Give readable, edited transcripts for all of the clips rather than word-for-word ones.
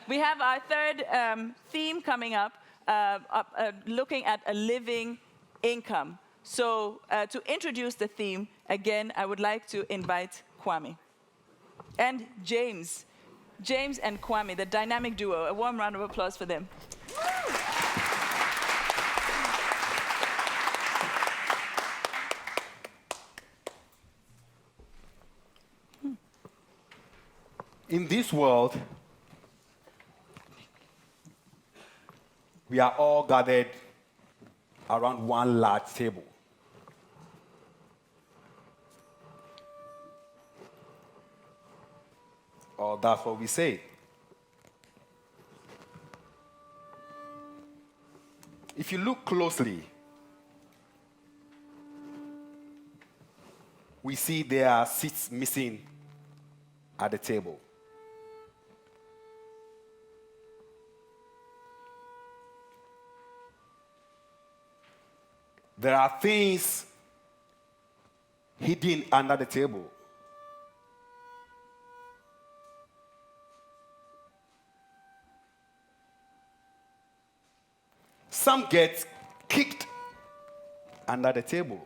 We have our third theme coming up, looking at a living income. So to introduce the theme, again, I would like to invite Kwame. And James. James and Kwame, the dynamic duo. A warm round of applause for them. In this world, we are all gathered around one large table. Or that's what we say. If you look closely, we see there are seats missing at the table. There are things hidden under the table. Some get kicked under the table.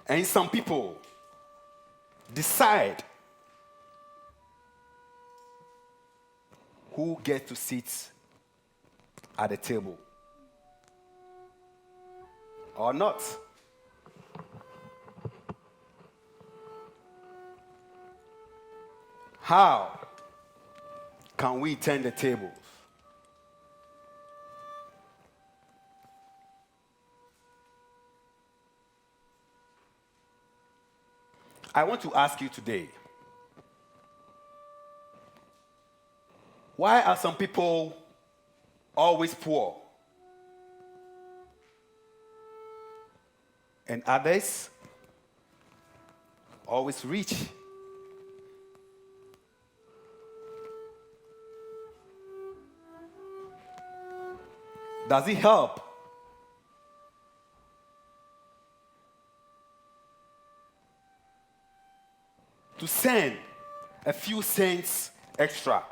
And some people decide who gets to sit at the table or not. How can we turn the tables? I want to ask you today, why are some people always poor and others always rich? Does it help to send a few cents extra?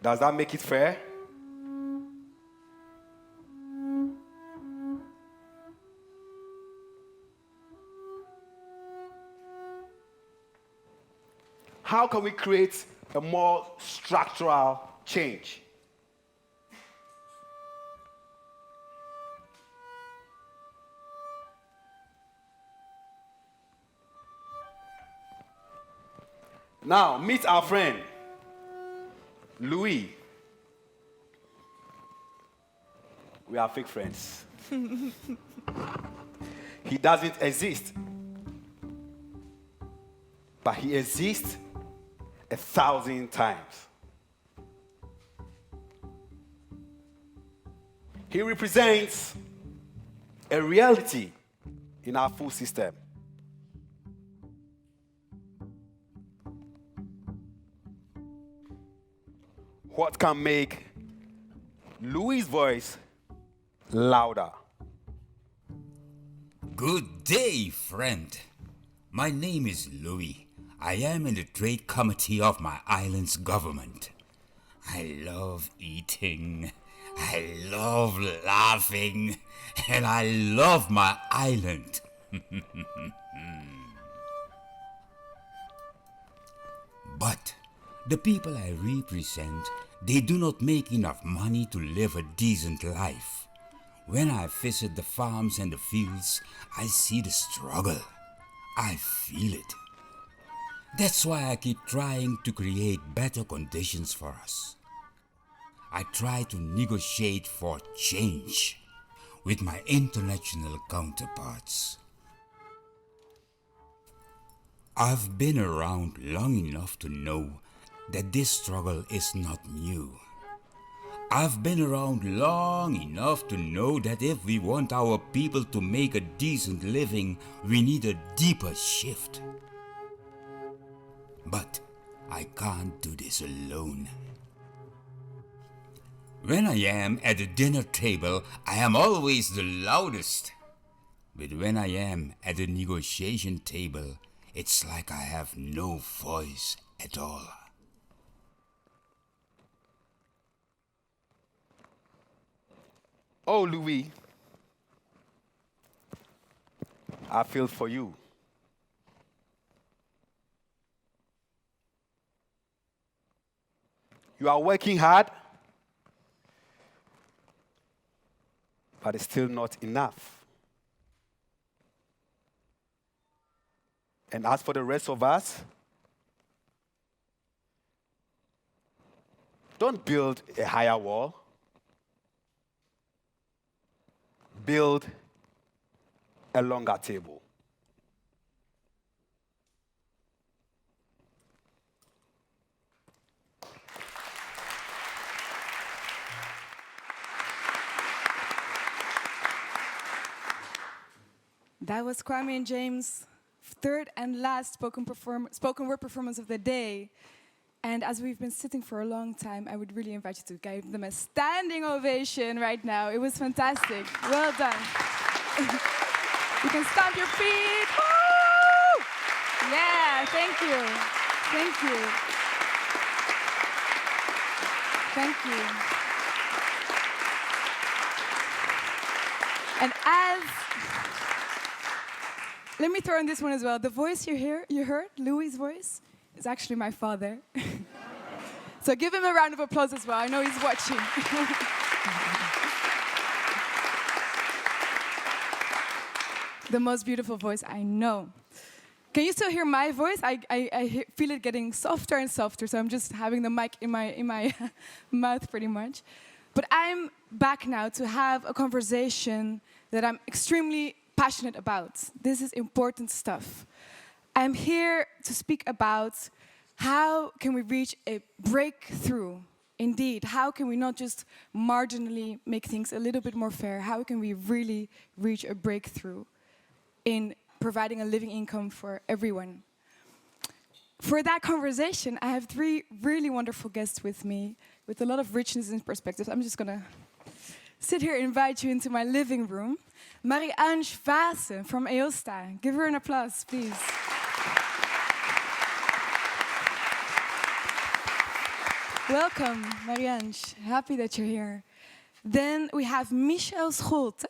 Does that make it fair? How can we create a more structural change? Now, meet our friend, Louis. We are fake friends. He doesn't exist. But he exists 1,000 times. He represents a reality in our food system. What can make Louis' voice louder? Good day, friend. My name is Louis. I am in the trade committee of my island's government. I love eating, I love laughing, and I love my island. But the people I represent, they do not make enough money to live a decent life. When I visit the farms and the fields, I see the struggle. I feel it. That's why I keep trying to create better conditions for us. I try to negotiate for change with my international counterparts. I've been around long enough to know that this struggle is not new. I've been around long enough to know that if we want our people to make a decent living, we need a deeper shift. But I can't do this alone. When I am at the dinner table, I am always the loudest. But when I am at the negotiation table, it's like I have no voice at all. Oh, Louis, I feel for you. You are working hard, but it's still not enough. And as for the rest of us, don't build a higher wall. Build a longer table. That was Kwame and James' third and last spoken word performance of the day. And as we've been sitting for a long time, I would really invite you to give them a standing ovation right now. It was fantastic. Well done. You can stomp your feet. Woo! Yeah, thank you. Thank you. Thank you. And let me throw in this one as well. The voice you heard, Louis' voice, is actually my father. So give him a round of applause as well. I know he's watching. The most beautiful voice I know. Can you still hear my voice? I feel it getting softer and softer, so I'm just having the mic in my mouth pretty much. But I'm back now to have a conversation that I'm extremely passionate about. This is important stuff. I'm here to speak about how can we reach a breakthrough. Indeed, how can we not just marginally make things a little bit more fair? How can we really reach a breakthrough in providing a living income for everyone? For that conversation, I have three really wonderful guests with me with a lot of richness and perspectives. I'm just going to sit here and invite you into my living room. Marie-Ange Vaessen from Eosta. Give her an applause, please. Welcome, Marie-Ange. Happy that you're here. Then we have Michel Scholte.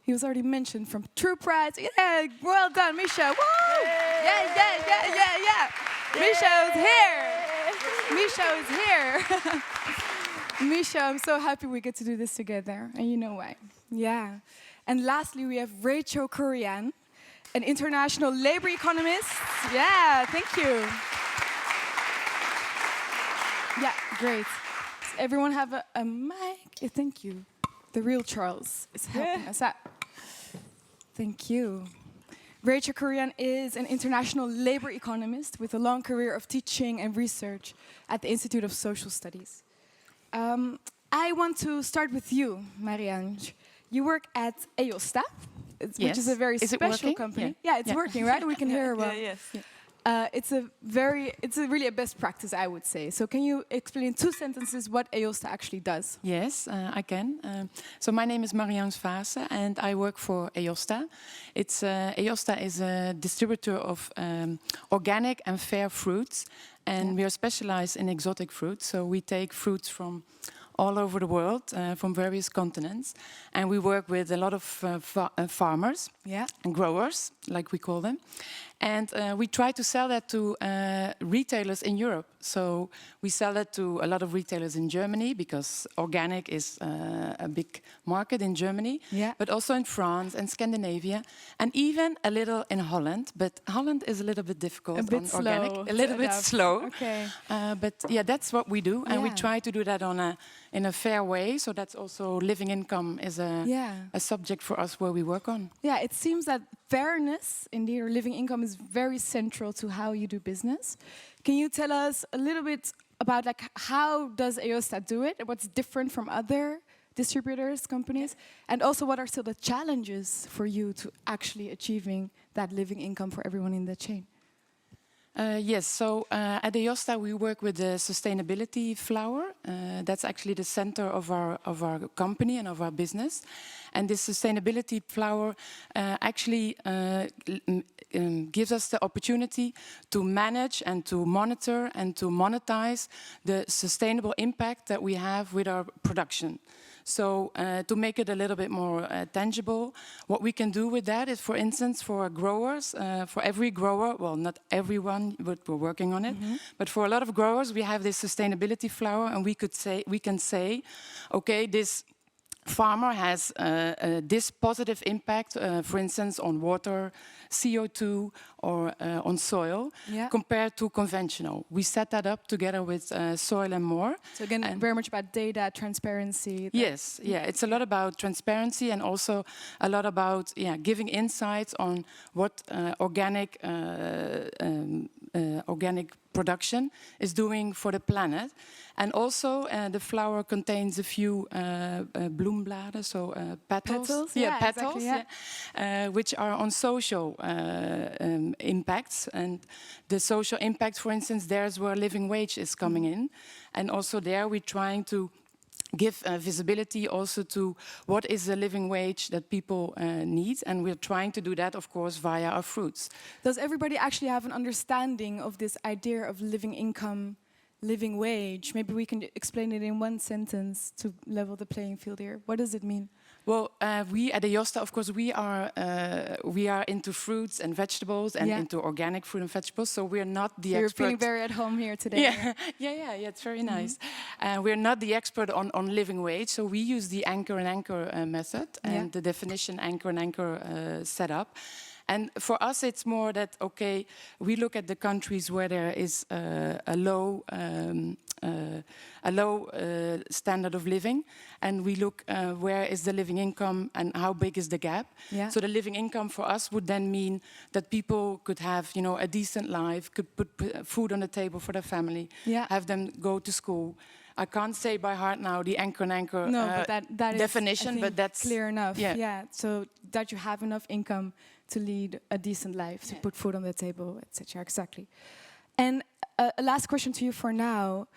He was already mentioned from True Pride. Yeah, well done, Michel. Woo! Yeah. Michel's here. Michel's here. Michel, I'm so happy we get to do this together, and you know why. Yeah. And lastly, we have Rachel Kurian, an international labor economist. Yeah, thank you. Yeah, great. Does everyone have a mic? Yeah, thank you. The real Charles is helping us out. Thank you. Rachel Kurian is an international labor economist with a long career of teaching and research at the Institute of Social Studies. I want to start with you, Marie-Ange. You work at Eosta, which is a very special company. Yeah, it's working, right? We can hear her well. Yes. It's really a best practice, I would say. So can you explain in 2 sentences what Eosta actually does? Yes, I can. So my name is Marie-Ange Vaessen and I work for Eosta. Eosta is a distributor of organic and fair fruits, and we are specialized in exotic fruits. So we take fruits from all over the world, from various continents, and we work with a lot of farmers and growers, like we call them. And we try to sell that to retailers in Europe. So we sell that to a lot of retailers in Germany because organic is a big market in Germany, but also in France and Scandinavia, and even a little in Holland. But Holland is a little bit difficult on organic, a little bit slow. Okay. But yeah, that's what we do, and we try to do that in a fair way. So that's also living income is a subject for us where we work on. Yeah, it seems that fairness, indeed, or living income is very central to how you do business. Can you tell us a little bit about how does Eosta do it? What's different from other distributors, companies? And also what are still the challenges for you to actually achieving that living income for everyone in the chain? Yes, so at Eosta we work with the sustainability flower. That's actually the center of our company and of our business. And this sustainability flower actually gives us the opportunity to manage and to monitor and to monetize the sustainable impact that we have with our production. So to make it a little bit more tangible, what we can do with that is, for instance, for growers, for every grower, well, not everyone, but we're working on it, but for a lot of growers, we have this sustainability flower, and we can say, okay, this farmer has this positive impact, for instance, on water, CO2, or on soil, compared to conventional. We set that up together with Soil and More. So again, very much about data, transparency. Yes, yeah, it's a lot about transparency and also a lot about giving insights on what organic production is doing for the planet. And also the flower contains a few bloembladen, so petals. Petals, exactly, which are on social impacts. And the social impact, for instance, there's where living wage is coming in. And also there we're trying to give visibility also to what is the living wage that people need. And we're trying to do that, of course, via our fruits. Does everybody actually have an understanding of this idea of living income, living wage? Maybe we can explain it in one sentence to level the playing field here. What does it mean? Well, we at Eosta, of course, we are into fruits and vegetables and into organic fruit and vegetables. So we're not the expert. You're feeling very at home here today. Yeah, it's very nice. We're not the expert on living wage, so we use the anchor and anchor method and the definition anchor and anchor setup. And for us, it's more that, okay, we look at the countries where there is a low standard of living, and we look where is the living income and how big is the gap. So the living income for us would then mean that people could have, a decent life, could put food on the table for their family, have them go to school. I can't say by heart now the anchor and anchor that definition, is, I think, but that's clear enough. Yeah, so that you have enough income to lead a decent life, to put food on the table, etc. Exactly. And a last question to you for now.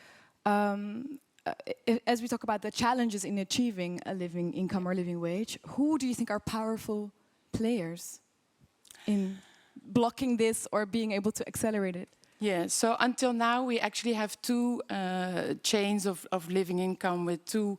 As we talk about the challenges in achieving a living income or living wage, who do you think are powerful players in blocking this or being able to accelerate it? Yeah, so until now we actually have two chains of living income with two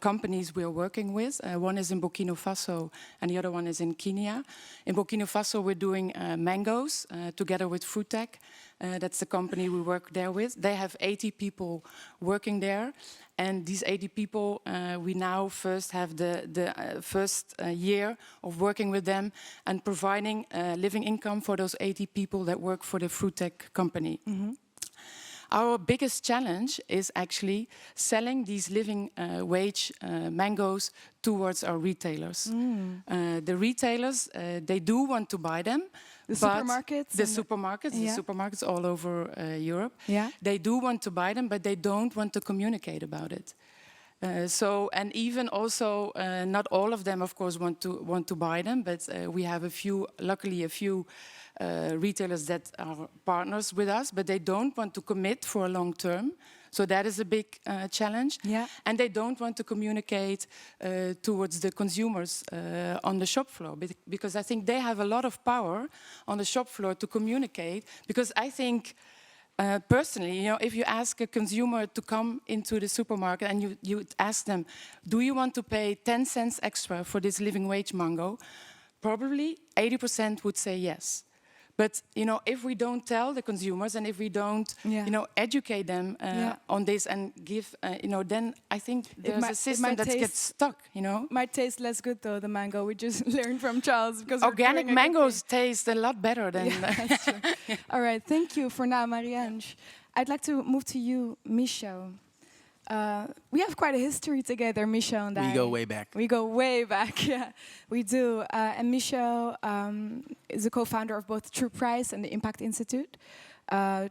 companies we are working with. One is in Burkina Faso and the other one is in Kenya. In Burkina Faso we're doing mangoes together with Fruitech. That's the company we work there with. They have 80 people working there. And these 80 people, we now first have the first year of working with them and providing living income for those 80 people that work for the Fruitech company. Our biggest challenge is actually selling these living wage mangoes towards our retailers. The retailers, they do want to buy them. The supermarkets? The supermarkets all over Europe. They do want to buy them, but they don't want to communicate about it. And even also, not all of them, of course, want to buy them, but we have luckily a few retailers that are partners with us, but they don't want to commit for a long term. So that is a big challenge. And they don't want to communicate towards the consumers on the shop floor, because I think they have a lot of power on the shop floor to communicate. Because I think, personally, if you ask a consumer to come into the supermarket and you ask them, do you want to pay 10 cents extra for this living wage mango? Probably 80% would say yes. But if we don't tell the consumers and if we don't, educate them on this and give, then I think there's a system that gets stuck. Might taste less good though, the mango. We just learned from Charles because organic mangoes taste a lot better than. That's true. All right, thank you for now, Marie-Ange. I'd like to move to you, Michel. We have quite a history together, Michel and I. We go way back. We go way back, yeah, we do. And Michel is a co-founder of both True Price and the Impact Institute.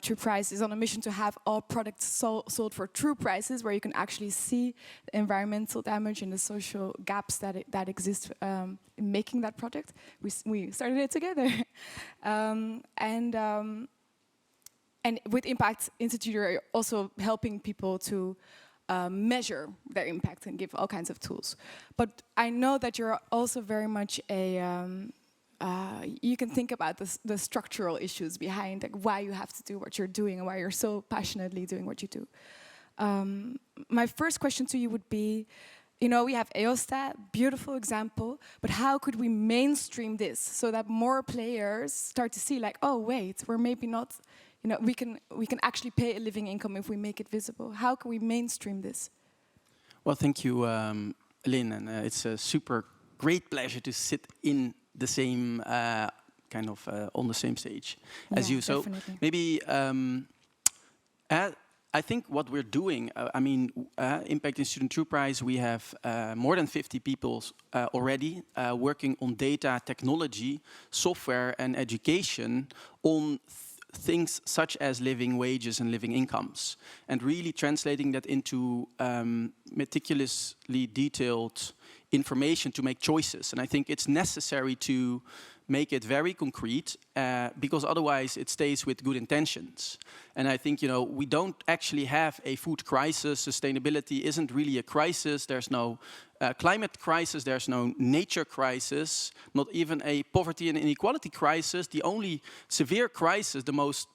True Price is on a mission to have all products sold for true prices, where you can actually see the environmental damage and the social gaps that exist in making that product. We started it together. And with Impact Institute, you're also helping people to measure their impact and give all kinds of tools. But I know that you're also very much you can think about the structural issues behind like, why you have to do what you're doing and why you're so passionately doing what you do. My first question to you would be, we have Eosta, beautiful example, but how could we mainstream this so that more players start to see like, oh wait, we're maybe not, we can actually pay a living income if we make it visible. How can we mainstream this? Well, thank you, Lynn, and it's a super great pleasure to sit in the same on the same stage as you. So definitely. maybe I think what we're doing, Impact Institute and True Price, we have more than 50 people already working on data, technology, software and education on things such as living wages and living incomes, and really translating that into meticulously detailed information to make choices. And I think it's necessary to make it very concrete because otherwise it stays with good intentions. And I think, we don't actually have a food crisis. Sustainability isn't really a crisis. There's no climate crisis. There's no nature crisis, not even a poverty and inequality crisis. The only severe crisis, the most,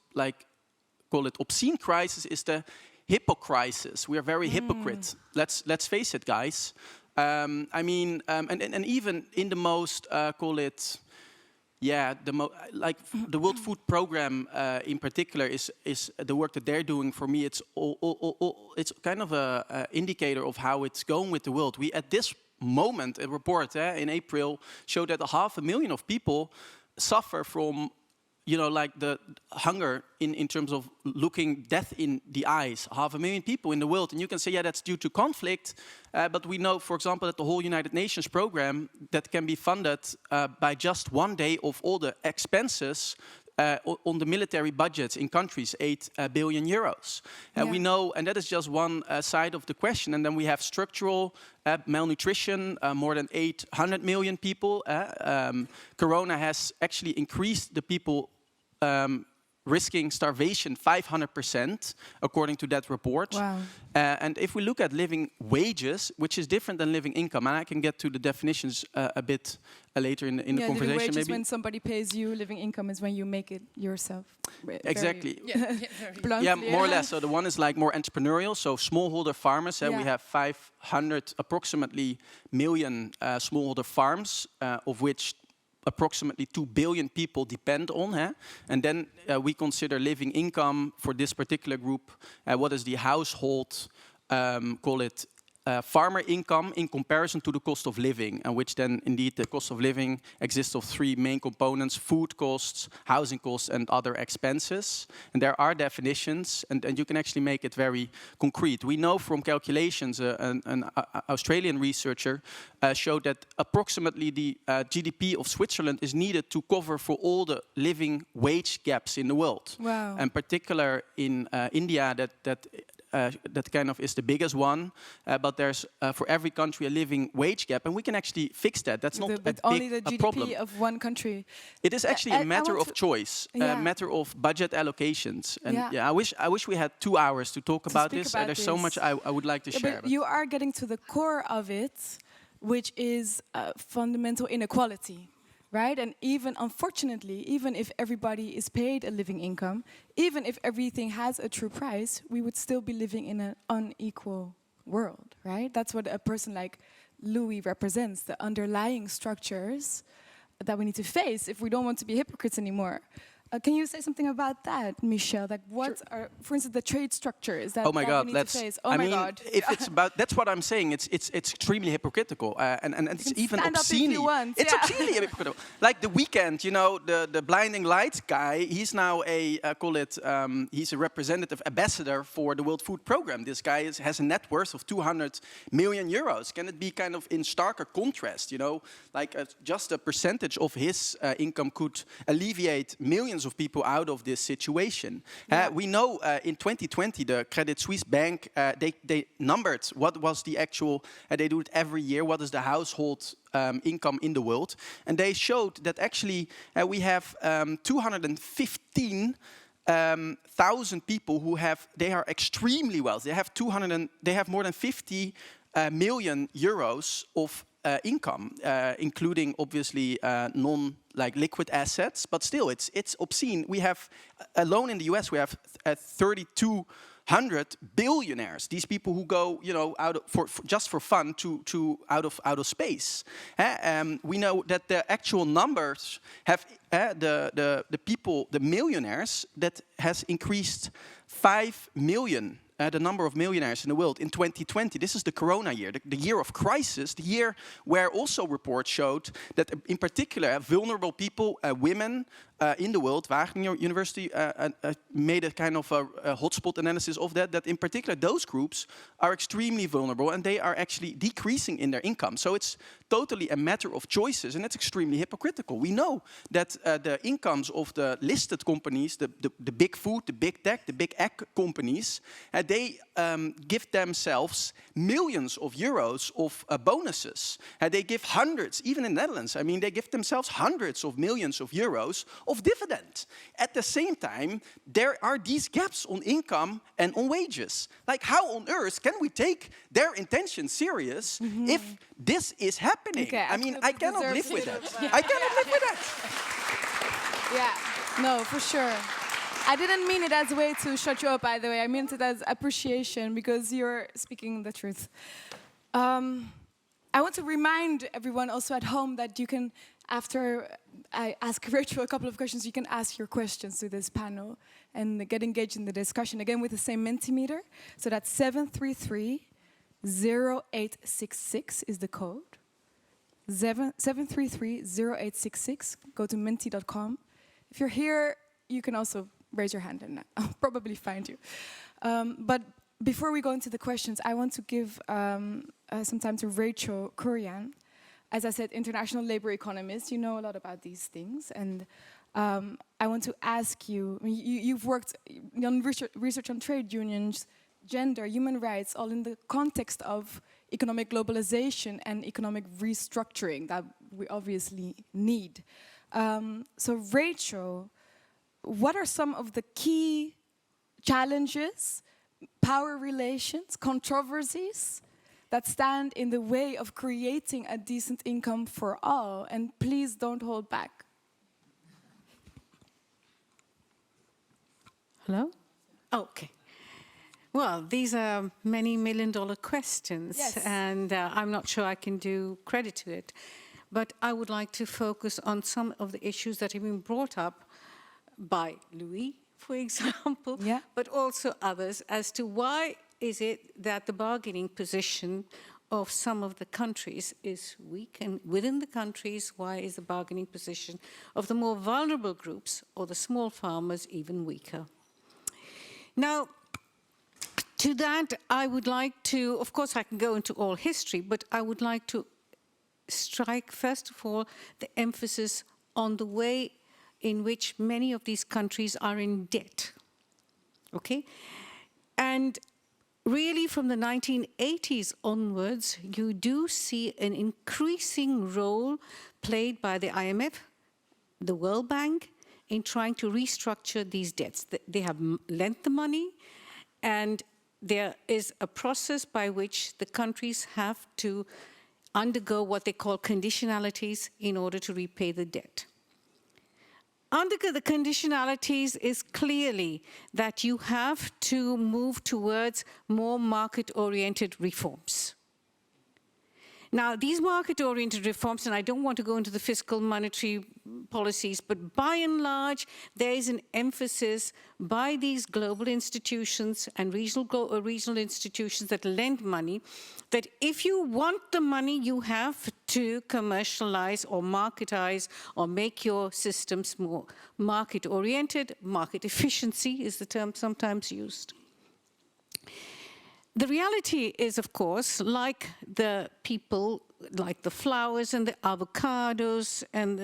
call it obscene crisis, is the hypocrisis. We are very hypocrite. Let's face it, guys. And even in the most, the World Food Program in particular is the work that they're doing. For me, it's kind of a indicator of how it's going with the world. We at this moment, a report in April showed that 500,000 of people suffer from the hunger in terms of looking death in the eyes. 500,000 people in the world. And you can say, yeah, that's due to conflict. But we know, for example, that the whole United Nations program that can be funded by just 1 day of all the expenses on the military budgets in countries, 8 billion euros. We know, and that is just one side of the question. And then we have structural malnutrition, more than 800 million people. Corona has actually increased the people risking starvation 500%, according to that report. Wow. And if we look at living wages, which is different than living income, and I can get to the definitions a bit later in the conversation. Living wage maybe. is when somebody pays you. Living income is when you make it yourself. Exactly. Bluntly, more or less. So the one is more entrepreneurial. So smallholder farmers. We have 500 approximately million smallholder farms, of which approximately 2 billion people depend on. And then we consider living income for this particular group. What is the household, call it farmer income in comparison to the cost of living, and which then indeed the cost of living exists of 3 main components: food costs, housing costs, and other expenses. And there are definitions, and you can actually make it very concrete. We know from calculations, an Australian researcher showed that approximately the GDP of Switzerland is needed to cover for all the living wage gaps in the world. Wow. And particular in India, that kind of is the biggest one, but there's for every country a living wage gap, and we can actually fix that. That's not only the GDP problem of one country. It is actually a matter of choice, a matter of budget allocations. And I wish we had 2 hours to talk about this. There's so much I would like to share. But you are getting to the core of it, which is fundamental inequality. Right? And even, unfortunately, even if everybody is paid a living income, even if everything has a true price, we would still be living in an unequal world, right? That's what a person like Louis represents, the underlying structures that we need to face if we don't want to be hypocrites anymore. Can you say something about that, Michel? Like, what are, for instance, the trade structure? Is that we need to face? I mean, if it's about, that's what I'm saying. It's extremely hypocritical, and it's even obscenely. It's obscenely hypocritical. Like The Weeknd, the blinding lights guy. He's now he's a representative ambassador for the World Food Program. This guy has a net worth of 200 million euros. Can it be kind of in starker contrast? Just a percentage of his income could alleviate millions of people out of this situation. We know in 2020 the Credit Suisse bank, they numbered what was the actual, they do it every year, what is the household income in the world, and they showed that actually we have 215 1,000 people they are extremely wealthy. They have more than 50 million euros of income, including obviously liquid assets, but still it's obscene. We have alone in the US we have 3,200 billionaires. These people who go, just for fun to out of space. We know that the actual numbers have the millionaires that has increased 5 million. The number of millionaires in the world in 2020. This is the corona year, the year of crisis, the year where also reports showed that in particular vulnerable people, women in the world, Wageningen University made a kind of a hotspot analysis of that in particular those groups are extremely vulnerable and they are actually decreasing in their income. So it's totally a matter of choices and that's extremely hypocritical. We know that the incomes of the listed companies, the big food, the big tech, the big ag companies, they give themselves millions of euros of bonuses. They give hundreds, even in the Netherlands, I mean, they give themselves hundreds of millions of euros of dividend. At the same time, there are these gaps on income and on wages. Like, how on earth can we take their intention serious if this is happening? Okay, I mean, I cannot live with that. I cannot live with that. Yeah, no, for sure. I didn't mean it as a way to shut you up, by the way. I meant it as appreciation because you're speaking the truth. I want to remind everyone also at home that you can, after I ask Rachel a couple of questions, you can ask your questions to this panel and get engaged in the discussion, again with the same Mentimeter. So that's 733-0866 is the code. 733-0866. Go to menti.com. If you're here, you can also raise your hand and I'll probably find you. But before we go into the questions, I want to give some time to Rachel Kurian. As I said, International Labour Economist. You know a lot about these things. And I want to ask you, you've worked on research on trade unions, gender, human rights, all in the context of economic globalization and economic restructuring that we obviously need. So Rachel, what are some of the key challenges, power relations, controversies that stand in the way of creating a decent income for all? And please don't hold back. Hello? Okay. Well, these are many million-dollar questions, yes. And I'm not sure I can do credit to it. But I would like to focus on some of the issues that have been brought up by Louis, for example, yeah. but also others, as to why is it that the bargaining position of some of the countries is weak, and within the countries, why is the bargaining position of the more vulnerable groups or the small farmers even weaker? Now, to that, I would like to, of course, I can go into all history, but I would like to strike, first of all, the emphasis on the way in which many of these countries are in debt, okay? And really from the 1980s onwards, you do see an increasing role played by the IMF, the World Bank, in trying to restructure these debts. They have lent the money, and there is a process by which the countries have to undergo what they call conditionalities in order to repay the debt. Under the conditionalities is clearly that you have to move towards more market-oriented reforms. Now, these market-oriented reforms, and I don't want to go into the fiscal monetary policies, but by and large, there is an emphasis by these global institutions and regional institutions that lend money, that if you want the money, you have to commercialize or marketize or make your systems more market-oriented. Market efficiency is the term sometimes used. The reality is, of course, like the people, like the flowers and the avocados, and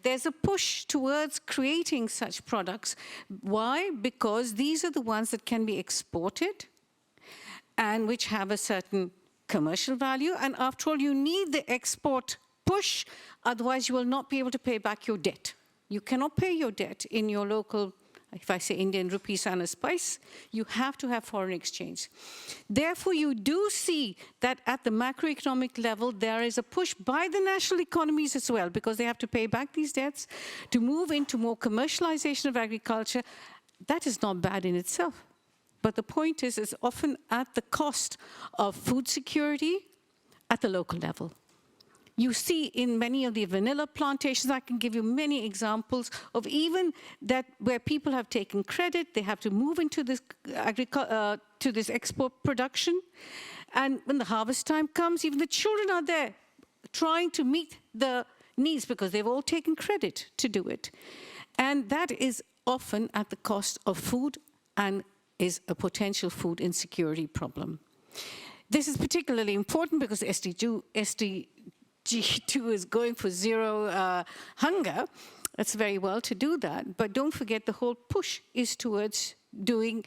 there's a push towards creating such products. Why? Because these are the ones that can be exported and which have a certain commercial value. And after all, you need the export push, otherwise you will not be able to pay back your debt. You cannot pay your debt in your local if I say Indian rupees and a spice, you have to have foreign exchange. Therefore, you do see that at the macroeconomic level, there is a push by the national economies as well, because they have to pay back these debts, to move into more commercialization of agriculture. That is not bad in itself. But the point is, it's often at the cost of food security at the local level. You see in many of the vanilla plantations, I can give you many examples of even that where people have taken credit, they have to move into this to this export production. And when the harvest time comes, even the children are there trying to meet the needs because they've all taken credit to do it. And that is often at the cost of food and is a potential food insecurity problem. This is particularly important because SDG2 is going for zero hunger. It's very well to do that, but don't forget the whole push is towards going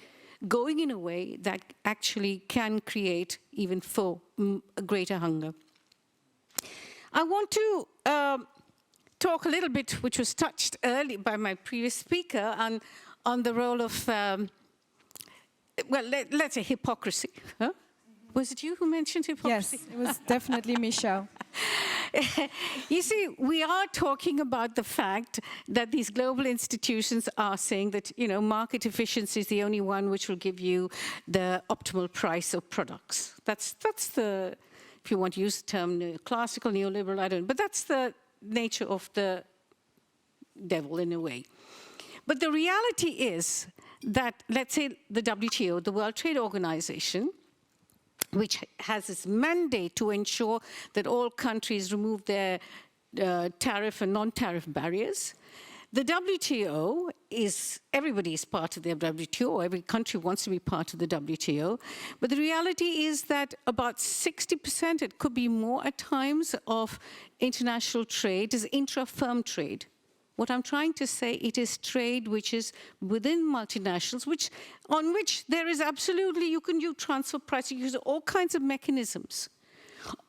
in a way that actually can create even for greater hunger. I want to talk a little bit, which was touched earlier by my previous speaker, on the role of, well, let's say hypocrisy. Huh? Was it you who mentioned hypocrisy? Yes, it was definitely Michel. You see, we are talking about the fact that these global institutions are saying that, you know, market efficiency is the only one which will give you the optimal price of products. That's the, if you want to use the term classical, neoliberal, I don't know, but that's the nature of the devil in a way. But the reality is that, let's say, the WTO, the World Trade Organization, which has its mandate to ensure that all countries remove their tariff and non-tariff barriers. The WTO is, everybody is part of the WTO, every country wants to be part of the WTO, but the reality is that about 60%, it could be more at times, of international trade is intra-firm trade. What I'm trying to say, it is trade which is within multinationals, on which there is absolutely, you can use transfer pricing, use all kinds of mechanisms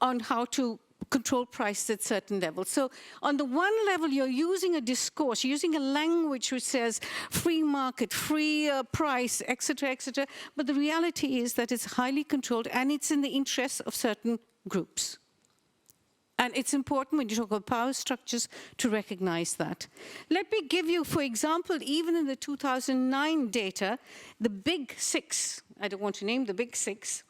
on how to control prices at certain levels. So on the one level, you're using a discourse, you're using a language which says free market, free price, etc., etc. But the reality is that it's highly controlled and it's in the interests of certain groups. And it's important when you talk about power structures to recognize that. Let me give you, for example, even in the 2009 data, the big six, I don't want to name the big six,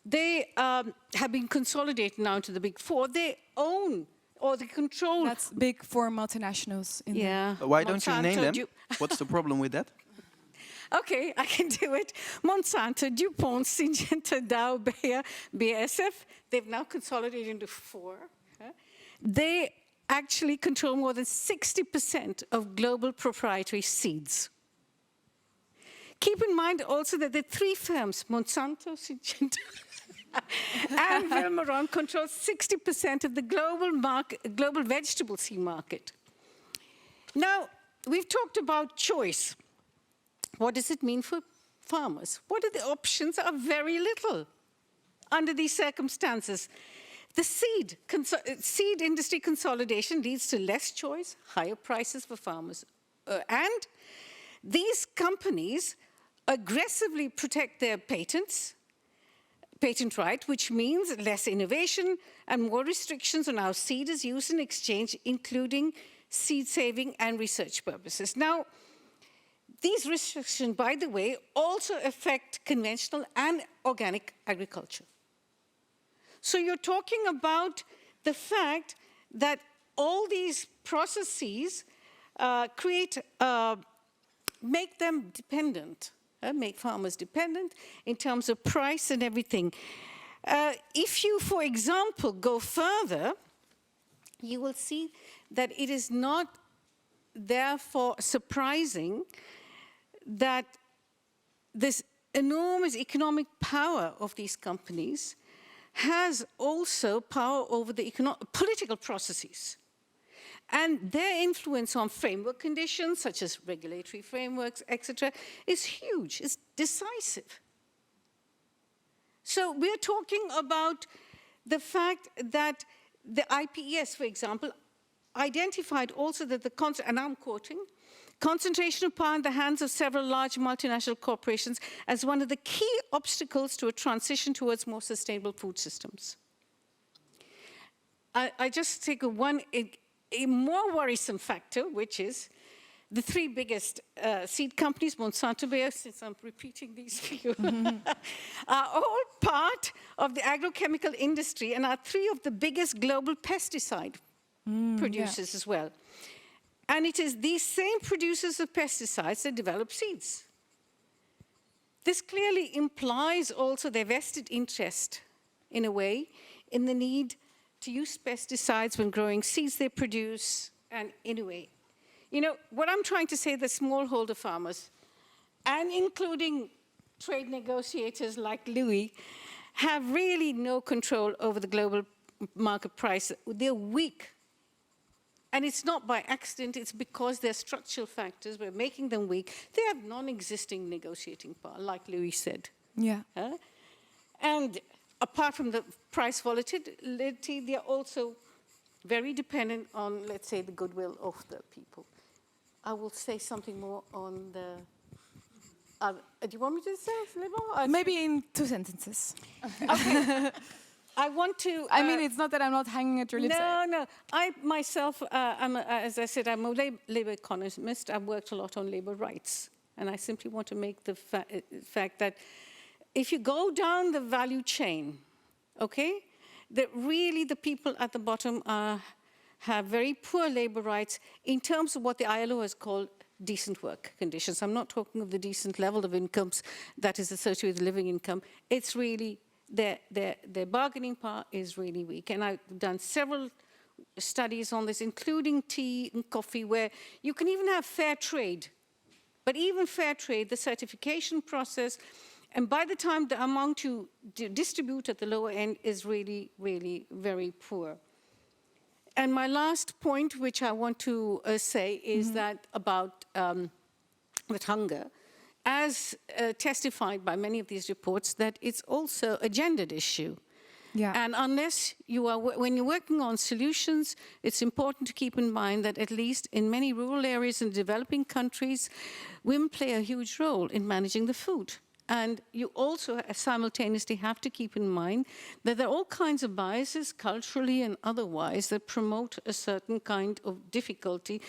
they have been consolidated now into the big four. They own or they control. That's big for multinationals. Why don't you name them? What's the problem with that? Okay, I can do it. Monsanto, DuPont, Syngenta, Dow, Bayer, BASF, they've now consolidated into four. They actually control more than 60% of global proprietary seeds. Keep in mind also that the three firms, Monsanto, Syngenta, and Vilmoron, control 60% of the global vegetable seed market. Now, we've talked about choice. What does it mean for farmers? What are the options? Are very little under these circumstances. The seed industry consolidation leads to less choice, higher prices for farmers. And these companies aggressively protect their patents, patent right, which means less innovation and more restrictions on how seed is used in exchange, including seed saving and research purposes. Now, these restrictions, by the way, also affect conventional and organic agriculture. So you're talking about the fact that all these processes make them dependent, make farmers dependent in terms of price and everything. If you, for example, go further, you will see that it is not therefore surprising that this enormous economic power of these companies has also power over the political processes. And their influence on framework conditions, such as regulatory frameworks, etc., is huge, it's decisive. So we're talking about the fact that the IPES, for example, identified also that the concept, and I'm quoting, concentration of power in the hands of several large multinational corporations as one of the key obstacles to a transition towards more sustainable food systems. I just take a more worrisome factor, which is the three biggest seed companies, Monsanto, Bayer, since I'm repeating these for you, are all part of the agrochemical industry and are three of the biggest global pesticide producers as well. And it is these same producers of pesticides that develop seeds. This clearly implies also their vested interest, in a way, in the need to use pesticides when growing seeds they produce, and in a way. You know, what I'm trying to say, the smallholder farmers, and including trade negotiators like Louis, have really no control over the global market price. They're weak. And it's not by accident, it's because their structural factors were making them weak. They have non-existing negotiating power, like Louis said. Yeah. And apart from the price volatility, they're also very dependent on, let's say, the goodwill of the people. I will say something more on the... do you want me to say a little more? Maybe in 2 sentences. Okay. I want to... I mean, it's not that I'm not hanging at your lips. No. I myself, as I said, I'm a labor economist. I've worked a lot on labor rights. And I simply want to make the fact that if you go down the value chain, okay, that really the people at the bottom have very poor labor rights in terms of what the ILO has called decent work conditions. I'm not talking of the decent level of incomes that is associated with living income. It's really... Their bargaining power is really weak. And I've done several studies on this, including tea and coffee, where you can even have fair trade. But even fair trade, the certification process, and by the time the amount you distribute at the lower end is really, really very poor. And my last point, which I want to say, is that about with hunger, as testified by many of these reports, that it's also a gendered issue. Yeah. And unless you are, when you're working on solutions, it's important to keep in mind that at least in many rural areas in developing countries, women play a huge role in managing the food. And you also simultaneously have to keep in mind that there are all kinds of biases, culturally and otherwise, that promote a certain kind of difficulty.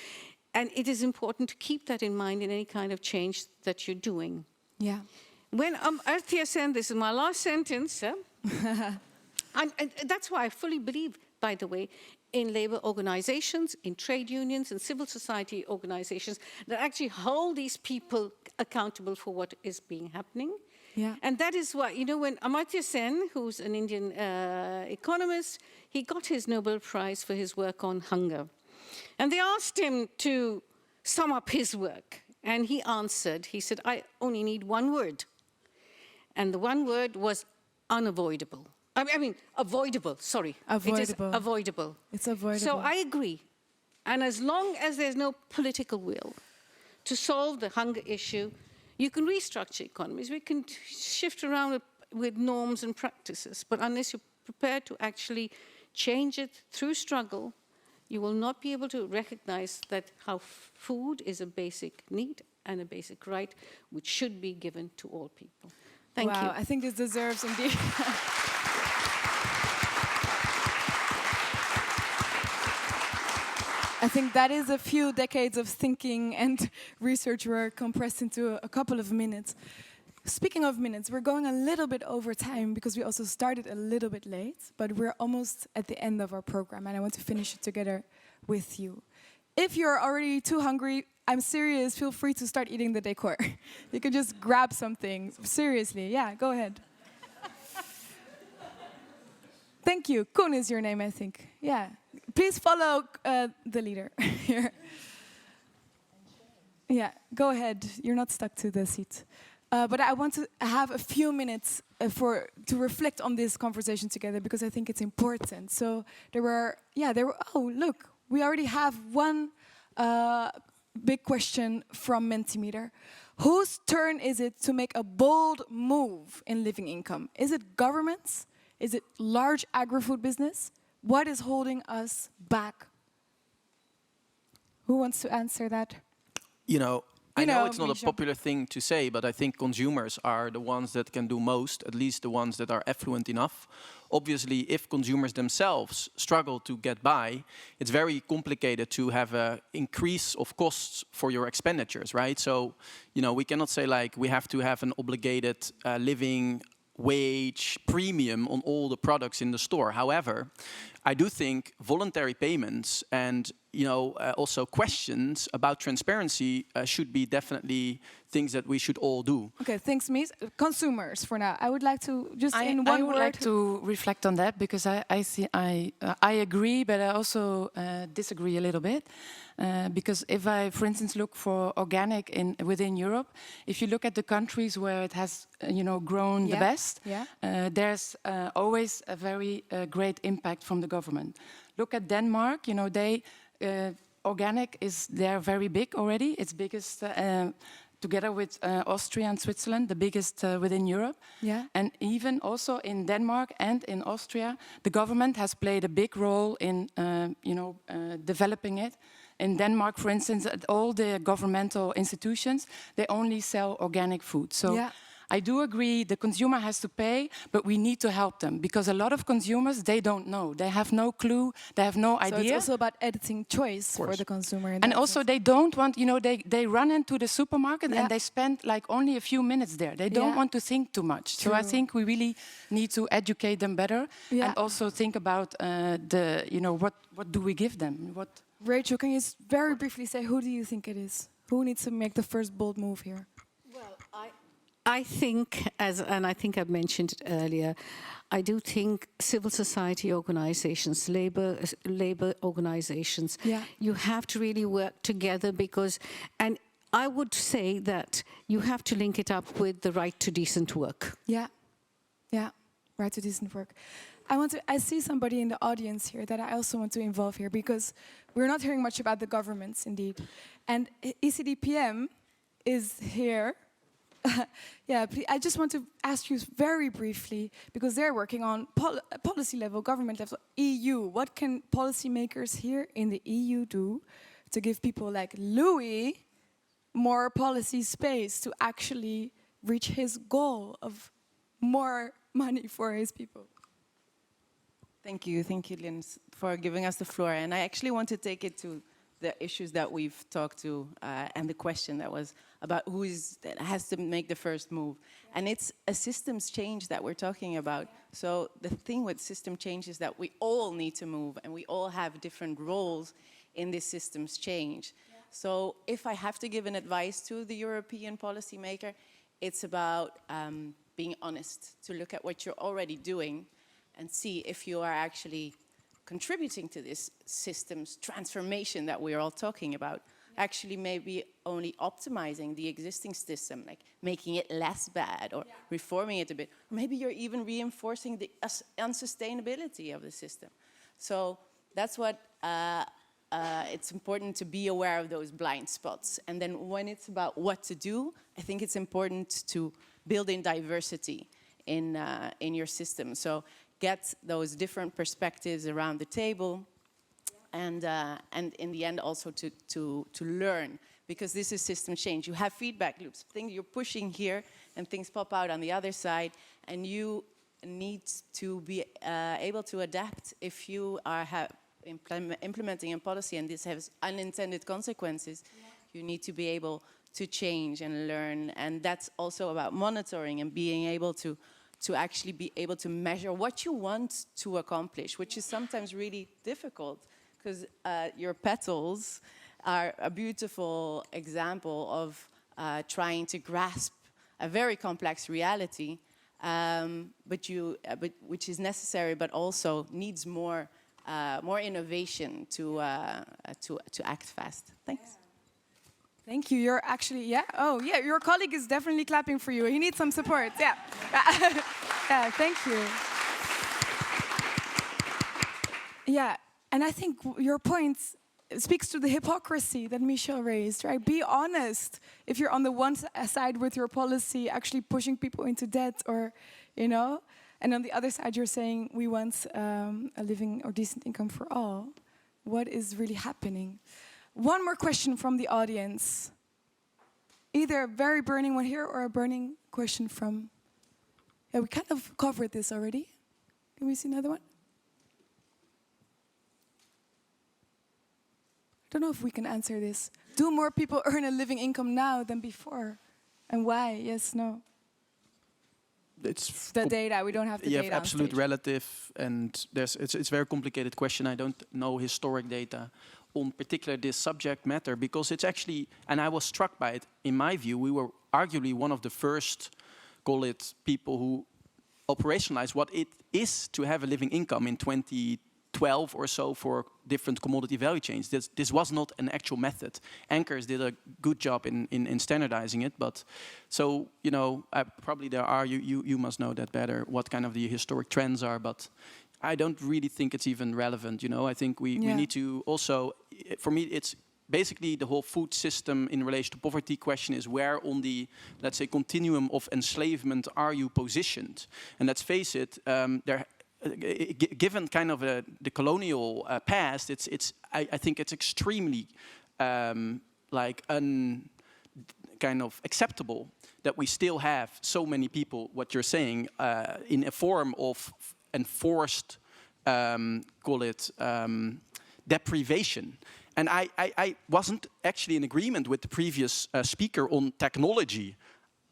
And it is important to keep that in mind in any kind of change that you're doing. Yeah. When Amartya Sen, this is my last sentence, and that's why I fully believe, by the way, in labor organizations, in trade unions, and civil society organizations that actually hold these people accountable for what is happening. Yeah. And that is why, you know, when Amartya Sen, who's an Indian economist, he got his Nobel Prize for his work on hunger. And they asked him to sum up his work. And he answered, he said, I only need one word. And the one word was unavoidable. I mean, avoidable, sorry. Avoidable. It is avoidable. It's avoidable. So I agree. And as long as there's no political will to solve the hunger issue, you can restructure economies. We can shift around with norms and practices. But unless you're prepared to actually change it through struggle, you will not be able to recognize that how food is a basic need and a basic right, which should be given to all people. Thank you. Wow, I think this deserves indeed. I think that is a few decades of thinking and research work compressed into a couple of minutes. Speaking of minutes, we're going a little bit over time because we also started a little bit late, but we're almost at the end of our program and I want to finish it together with you. If you're already too hungry, I'm serious, feel free to start eating the decor. You can just grab something, seriously, yeah, go ahead. Thank you, Koen is your name, I think. Yeah, please follow the leader here. Yeah, go ahead, you're not stuck to the seat. But I want to have a few minutes to reflect on this conversation together because I think it's important. So oh, look, we already have one big question from Mentimeter. Whose turn is it to make a bold move in living income? Is it governments? Is it large agri-food business? What is holding us back? Who wants to answer that? You know, I know it's not a Michel. popular thing to say, but I think consumers are the ones that can do most, at least the ones that are affluent enough. Obviously, if consumers themselves struggle to get by, it's very complicated to have an increase of costs for your expenditures, right? So, you know, we cannot say like we have to have an obligated living wage premium on all the products in the store. However, I do think voluntary payments and also questions about transparency should be definitely things that we should all do. Okay, thanks, Mies. Consumers, for now. I would like to just in one I would word. like to reflect on that because I agree, but I also disagree a little bit. Because if I, for instance, look for organic within Europe, if you look at the countries where it has, grown the best, there's always a very great impact from the government. Look at Denmark. They organic is there very big already. It's biggest. Together with Austria and Switzerland, the biggest within Europe. Yeah. And even also in Denmark and in Austria, the government has played a big role in, developing it. In Denmark, for instance, at all the governmental institutions, they only sell organic food. So I do agree the consumer has to pay, but we need to help them because a lot of consumers, they don't know. They have no clue. They have no idea. So it's also about editing choice for the consumer. And also they don't want, they run into the supermarket and they spend like only a few minutes there. They don't want to think too much. True. So I think we really need to educate them better and also think about what do we give them? Rachel, can you very briefly say who do you think it is? Who needs to make the first bold move here? I think, and I think I mentioned it earlier, I do think civil society organizations, labor organizations, you have to really work together because, and I would say that you have to link it up with the right to decent work. Yeah, right to decent work. I see somebody in the audience here that I also want to involve here because we're not hearing much about the governments, indeed. And ECDPM is here. I just want to ask you very briefly, because they're working on policy level, government level, EU. What can policymakers here in the EU do to give people like Louis more policy space to actually reach his goal of more money for his people? Thank you, Lynn, for giving us the floor. And I actually want to take it to the issues that we've talked to and the question that was about that has to make the first move. And it's a systems change that we're talking about. So the thing with system change is that we all need to move and we all have different roles in this systems change. Yeah. So if I have to give an advice to the European policymaker, it's about being honest, to look at what you're already doing and see if you are actually contributing to this systems transformation that we're all talking about. Actually maybe only optimizing the existing system, like making it less bad or reforming it a bit. Or maybe you're even reinforcing the unsustainability of the system. So that's what it's important to be aware of those blind spots. And then when it's about what to do, I think it's important to build in diversity in your system. So get those different perspectives around the table, and in the end also to learn, because this is system change. You have feedback loops, things you're pushing here and things pop out on the other side, and you need to be able to adapt if you are implementing a policy and this has unintended consequences. You need to be able to change and learn, and that's also about monitoring and being able to actually be able to measure what you want to accomplish, which is sometimes really difficult, because your petals are a beautiful example of trying to grasp a very complex reality, which is necessary, but also needs more innovation to act fast. Thanks. Thank you. You're actually, your colleague is definitely clapping for you. He needs some support. Yeah, thank you. Yeah, and I think your point speaks to the hypocrisy that Michel raised, right? Be honest. If you're on the one side with your policy, actually pushing people into debt or, and on the other side you're saying we want a living or decent income for all. What is really happening? One more question from the audience. either a very burning one here or a burning question from... Yeah, we kind of covered this already. Can we see another one? I don't know if we can answer this. Do more people earn a living income now than before? And why? Yes, no. It's The data, we don't have the you data have on absolute stage. relative, and it's a very complicated question. I don't know historic data on particular this subject matter, because it's actually, and I was struck by it, in my view, we were arguably one of the first, call it, people who operationalized what it is to have a living income in 2012 or so for different commodity value chains. This was not an actual method. Anchors did a good job in standardizing it, but so, you know, probably there are, you must know that better, what kind of the historic trends are, but I don't really think it's even relevant, you know. I think we need to also, for me, it's basically the whole food system in relation to poverty question is where on the, let's say, continuum of enslavement are you positioned? And let's face it, given kind of the colonial past, I think it's extremely like kind of acceptable that we still have so many people, what you're saying, in a form of enforced, call it, deprivation. And I wasn't actually in agreement with the previous speaker on technology.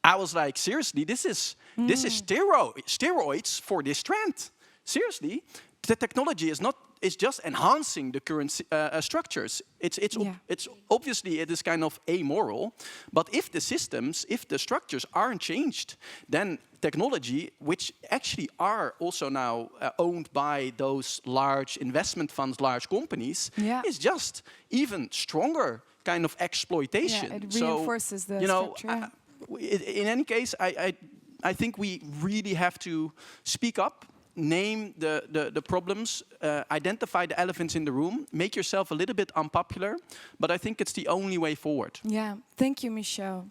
I was like, seriously, this is steroids for this trend. Seriously, the technology is not. It's just enhancing the current structures. It's obviously it is kind of amoral. But if the systems, if the structures aren't changed, then technology, which actually are also now owned by those large investment funds, large companies, is just even stronger kind of exploitation. Yeah, it reinforces the structure. In any case, I think we really have to speak up. Name the problems, identify the elephants in the room, make yourself a little bit unpopular, but I think it's the only way forward. Yeah, thank you, Michel.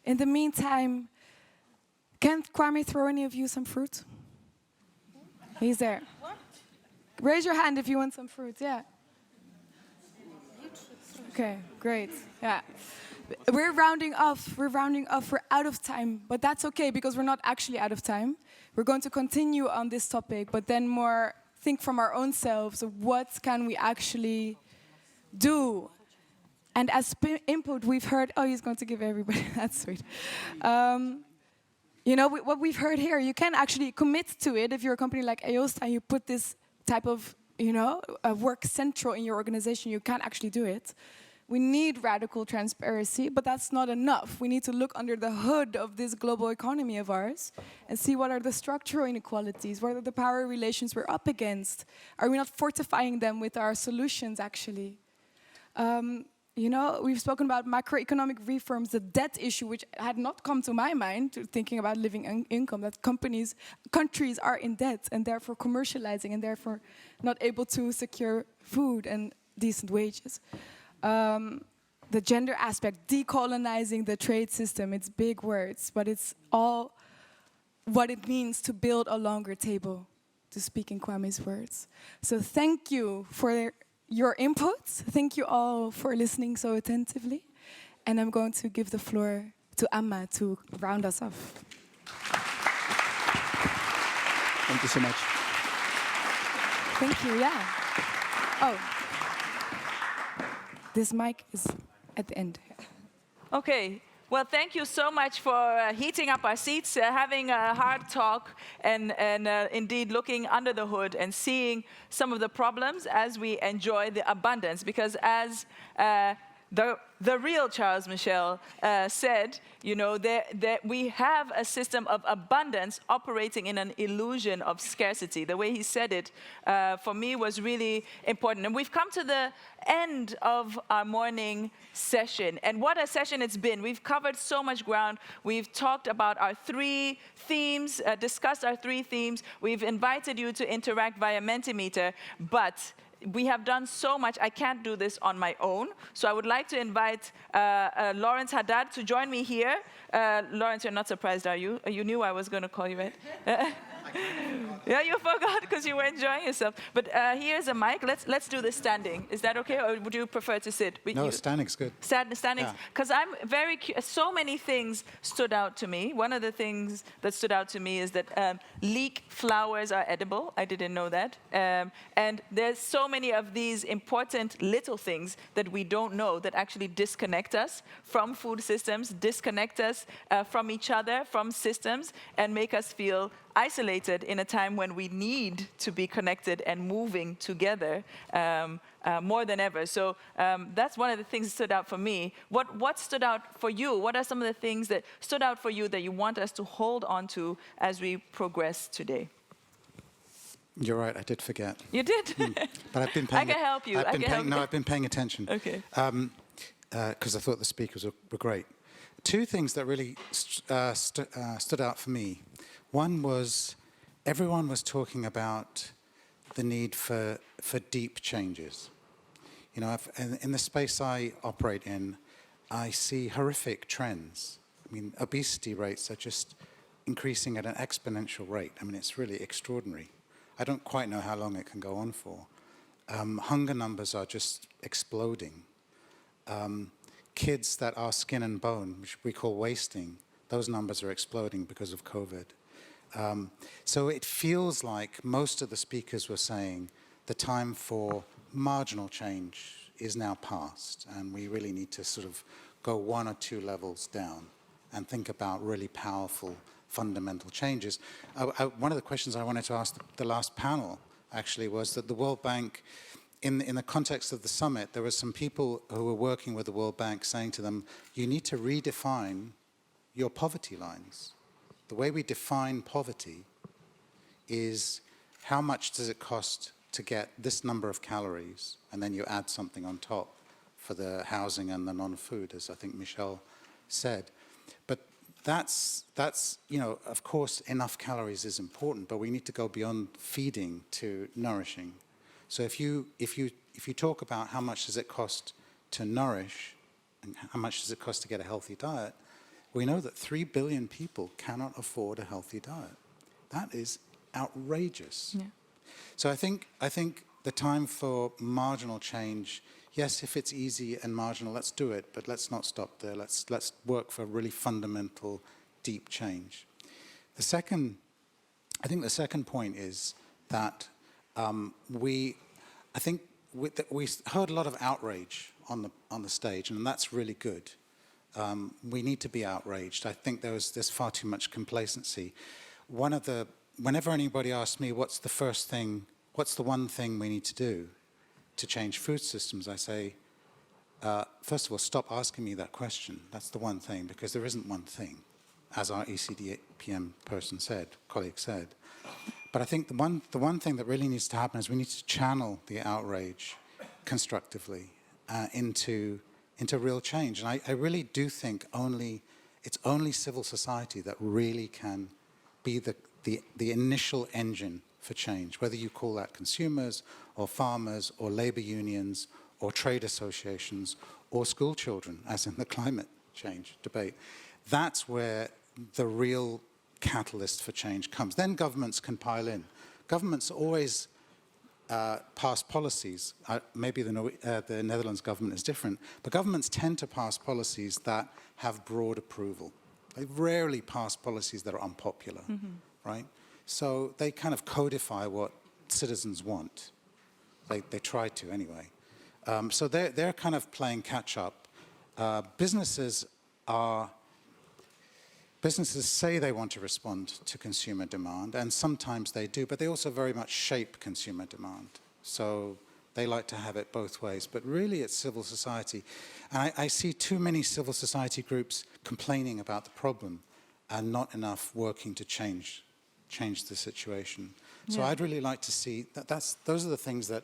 In the meantime, can Kwame throw any of you some fruit? He's there. What? Raise your hand if you want some fruit, yeah. Okay, great, yeah. We're rounding off, we're out of time, but that's okay because we're not actually out of time. We're going to continue on this topic, but then more think from our own selves, what can we actually do? And as input, we've heard, oh, he's going to give everybody, that's sweet. You know, what we've heard here, you can actually commit to it if you're a company like Eosta and you put this type of, you know, work central in your organization, you can actually do it. We need radical transparency, but that's not enough. We need to look under the hood of this global economy of ours and see what are the structural inequalities, what are the power relations we're up against. Are we not fortifying them with our solutions, actually? You know, we've spoken about macroeconomic reforms, the debt issue, which had not come to my mind, thinking about living income, that countries are in debt and therefore commercializing and therefore not able to secure food and decent wages. The gender aspect, decolonizing the trade system, it's big words, but it's all what it means to build a longer table, to speak in Kwame's words. So thank you for your inputs. Thank you all for listening so attentively. And I'm going to give the floor to Amma to round us off. Thank you so much. Thank you, yeah. Oh. This mic is at the end. Okay. Well, thank you so much for heating up our seats, having a hard talk, and indeed looking under the hood and seeing some of the problems as we enjoy the abundance. Because as the real Charles Michel said, you know, that we have a system of abundance operating in an illusion of scarcity. The way he said it, for me, was really important. And we've come to the end of our morning session. And what a session it's been. We've covered so much ground. We've talked about our 3 themes, discussed our 3 themes. We've invited you to interact via Mentimeter, but we have done so much, I can't do this on my own. So I would like to invite Lawrence Haddad to join me here. Lawrence, you're not surprised, are you? You knew I was going to call you, right? Yeah, you forgot because you were enjoying yourself. But here's a mic. Let's do this standing. Is that okay, or would you prefer to sit? No, standing's good. Standing, because I'm very so many things stood out to me. One of the things that stood out to me is that leek flowers are edible. I didn't know that. And there's so many of these important little things that we don't know that actually disconnect us from food systems, disconnect us from each other, from systems, and make us feel isolated in a time when we need to be connected and moving together more than ever. So that's one of the things that stood out for me. What stood out for you? What are some of the things that stood out for you that you want us to hold on to as we progress today? You're right, I did forget. You did? But I've been paying... I can help you. I've been paying attention. Okay. Because I thought the speakers were great. Two things that really stood out for me. One was everyone was talking about the need for deep changes. You know, in the space I operate in, I see horrific trends. I mean, obesity rates are just increasing at an exponential rate. I mean, it's really extraordinary. I don't quite know how long it can go on for. Hunger numbers are just exploding. Kids that are skin and bone, which we call wasting, those numbers are exploding because of COVID. So it feels like most of the speakers were saying the time for marginal change is now past, and we really need to sort of go 1 or 2 levels down and think about really powerful fundamental changes. One of the questions I wanted to ask the last panel actually was that the World Bank, in the context of the summit, there were some people who were working with the World Bank saying to them, you need to redefine your poverty lines. The way we define poverty is how much does it cost to get this number of calories, and then you add something on top for the housing and the non-food, as I think Michel said. But that's you know, of course, enough calories is important, but we need to go beyond feeding to nourishing. So if you talk about how much does it cost to nourish and how much does it cost to get a healthy diet, we know that 3 billion people cannot afford a healthy diet. That is outrageous. Yeah. So I think the time for marginal change, yes, if it's easy and marginal, let's do it, but let's not stop there. Let's work for really fundamental, deep change. I think the second point is that we heard a lot of outrage on the stage, and that's really good. We need to be outraged. I think there's far too much complacency. Whenever anybody asks me what's the one thing we need to do to change food systems, I say, first of all, stop asking me that question. That's the one thing, because there isn't one thing, as our ECD PM colleague said. But I think the one thing that really needs to happen is we need to channel the outrage constructively into real change. And I really do think it's only civil society that really can be the initial engine for change, whether you call that consumers or farmers or labor unions or trade associations or school children, as in the climate change debate. That's where the real catalyst for change comes. Then governments can pile in. Governments always pass policies. Maybe the Netherlands government is different, but governments tend to pass policies that have broad approval. They rarely pass policies that are unpopular, right? So they kind of codify what citizens want. They try to anyway. So they're kind of playing catch up. Businesses say they want to respond to consumer demand, and sometimes they do, but they also very much shape consumer demand. So they like to have it both ways, but really it's civil society. And I see too many civil society groups complaining about the problem and not enough working to change the situation. So I'd really like to see those are the things that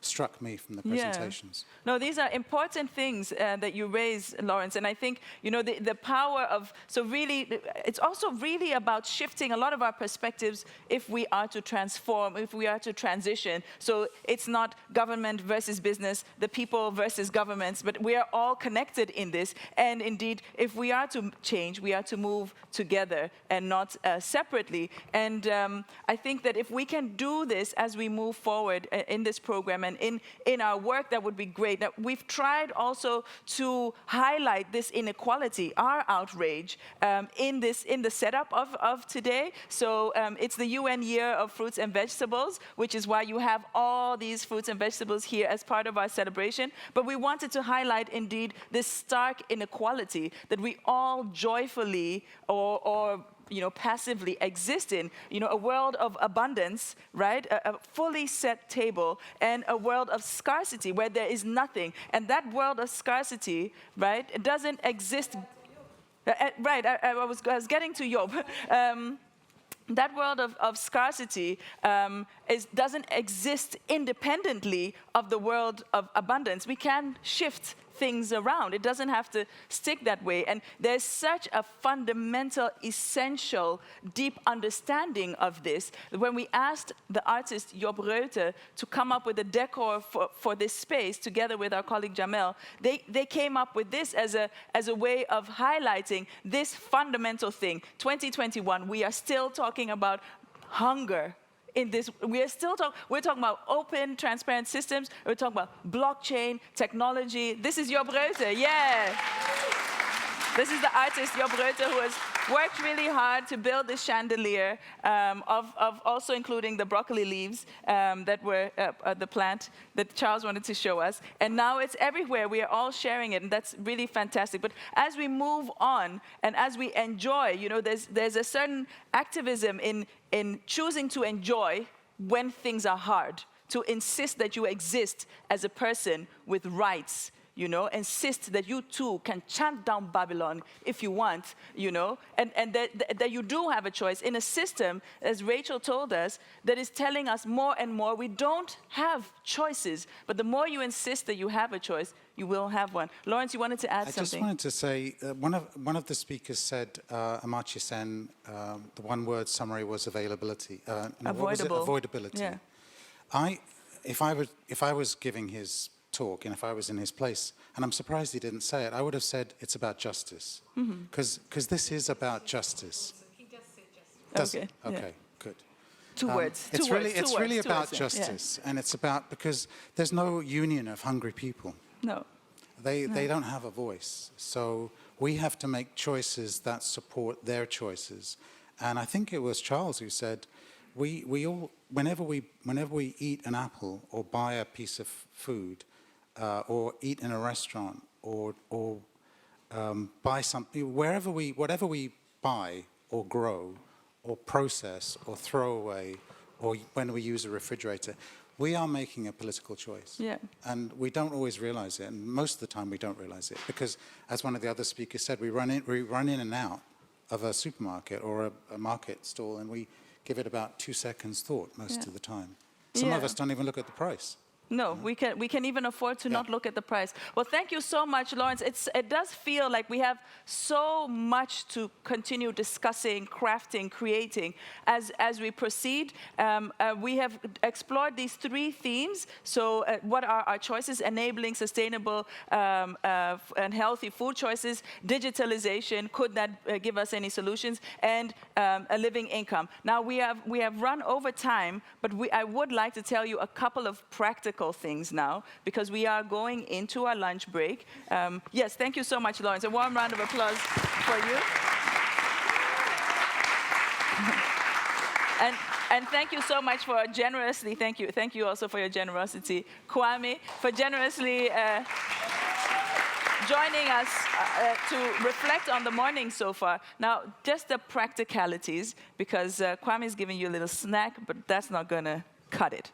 struck me from the presentations. No, these are important things that you raise, Lawrence, and I think, you know, the power of, so really, it's also really about shifting a lot of our perspectives if we are to transform, if we are to transition. So it's not government versus business, the people versus governments, but we are all connected in this, and indeed, if we are to change, we are to move together and not separately. And I think that if we can do this as we move forward in this program and in our work, that would be great. Now, we've tried also to highlight this inequality, our outrage, in the setup of today. So it's the UN Year of Fruits and Vegetables, which is why you have all these fruits and vegetables here as part of our celebration. But we wanted to highlight indeed this stark inequality that we all joyfully or you know, passively exist in, you know, a world of abundance, right? A fully set table, and a world of scarcity where there is nothing. And that world of scarcity, right, it doesn't exist. Right, I was getting to Job. That world of scarcity doesn't exist independently of the world of abundance. We can shift things around. It doesn't have to stick that way. And there's such a fundamental, essential, deep understanding of this. When we asked the artist Job Reuter to come up with a decor for this space, together with our colleague Jamel, they came up with this as a way of highlighting this fundamental thing. 2021, we are still talking about hunger. In this, we're talking about open, transparent systems. We're talking about blockchain, technology. This is Job Reuter, yeah. This is the artist, Job Reuter, who has worked really hard to build this chandelier of also including the broccoli leaves that were the plant that Charles wanted to show us. And now it's everywhere. We are all sharing it, and that's really fantastic. But as we move on and as we enjoy, you know, there's a certain activism in choosing to enjoy when things are hard, to insist that you exist as a person with rights, you know, insist that you too can chant down Babylon if you want, you know, and that you do have a choice in a system, as Rachel told us, that is telling us more and more we don't have choices. But the more you insist that you have a choice, you will have one. Lawrence, you wanted to add something? I just wanted to say, one of the speakers said, Amartya Sen, the one-word summary was availability. Avoidability. Yeah. If I was giving his talk, and if I was in his place, and I'm surprised he didn't say it, I would have said it's about justice, because this is about justice. He does say justice. Okay. Okay, good. Two words. It's really about justice, and it's about, because there's no union of hungry people. No. They don't have a voice, so we have to make choices that support their choices. And I think it was Charles who said, we all, whenever we eat an apple or buy a piece of food, or eat in a restaurant, or buy something, whatever we buy or grow or process or throw away, or when we use a refrigerator, we are making a political choice. Yeah. And we don't always realize it, and most of the time we don't realize it, because as one of the other speakers said, we run in and out of a supermarket or a market stall, and we give it about 2 seconds thought most of the time. Some of us don't even look at the price. No, we can even afford to not look at the price. Well, thank you so much, Lawrence. It does feel like we have so much to continue discussing, crafting, creating as we proceed. We have explored these 3 themes. So what are our choices? Enabling sustainable and healthy food choices, digitalization, could that give us any solutions, and a living income. Now, we have run over time, but I would like to tell you a couple of practical things now, because we are going into our lunch break. Yes, thank you so much, Lawrence. A warm round of applause for you. And thank you so much for generously, thank you also for your generosity, Kwame, for generously joining us to reflect on the morning so far. Now, just the practicalities, because Kwame is giving you a little snack, but that's not going to cut it.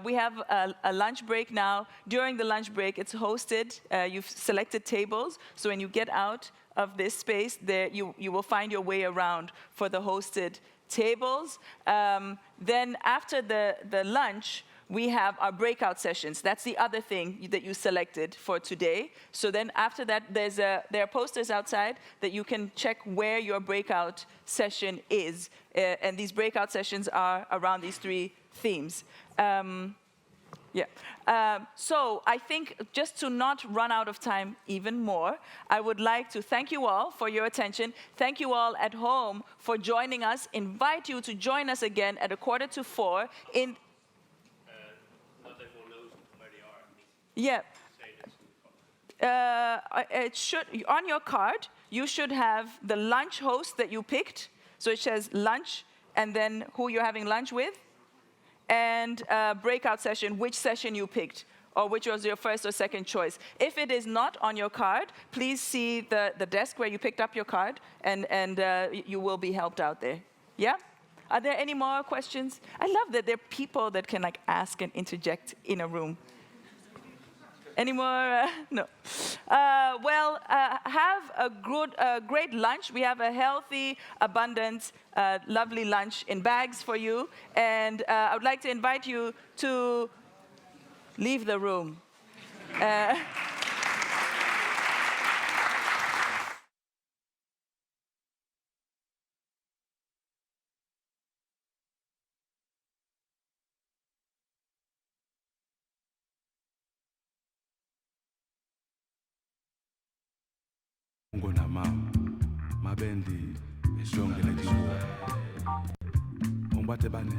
We have a lunch break now. During the lunch break, it's hosted. You've selected tables, so when you get out of this space, there you will find your way around for the hosted tables. Then after the lunch, we have our breakout sessions. That's the other thing that you selected for today. So then after that, there are posters outside that you can check where your breakout session is. And these breakout sessions are around these 3 themes. So I think just to not run out of time even more, I would like to thank you all for your attention. Thank you all at home for joining us. Invite you to join us again at 3:45 in... Not everyone knows where they are. Yeah. It should, on your card, you should have the lunch host that you picked. So it says lunch, and then who you're having lunch with, and breakout session, which session you picked, or which was your first or second choice. If it is not on your card, please see the desk where you picked up your card, and you will be helped out there. Yeah? Are there any more questions? I love that there are people that can like ask and interject in a room. Any more? No. Have a great lunch. We have a healthy, abundant, lovely lunch in bags for you. And I would like to invite you to leave the room. Mabendi esongela jiwo. Ombate bane.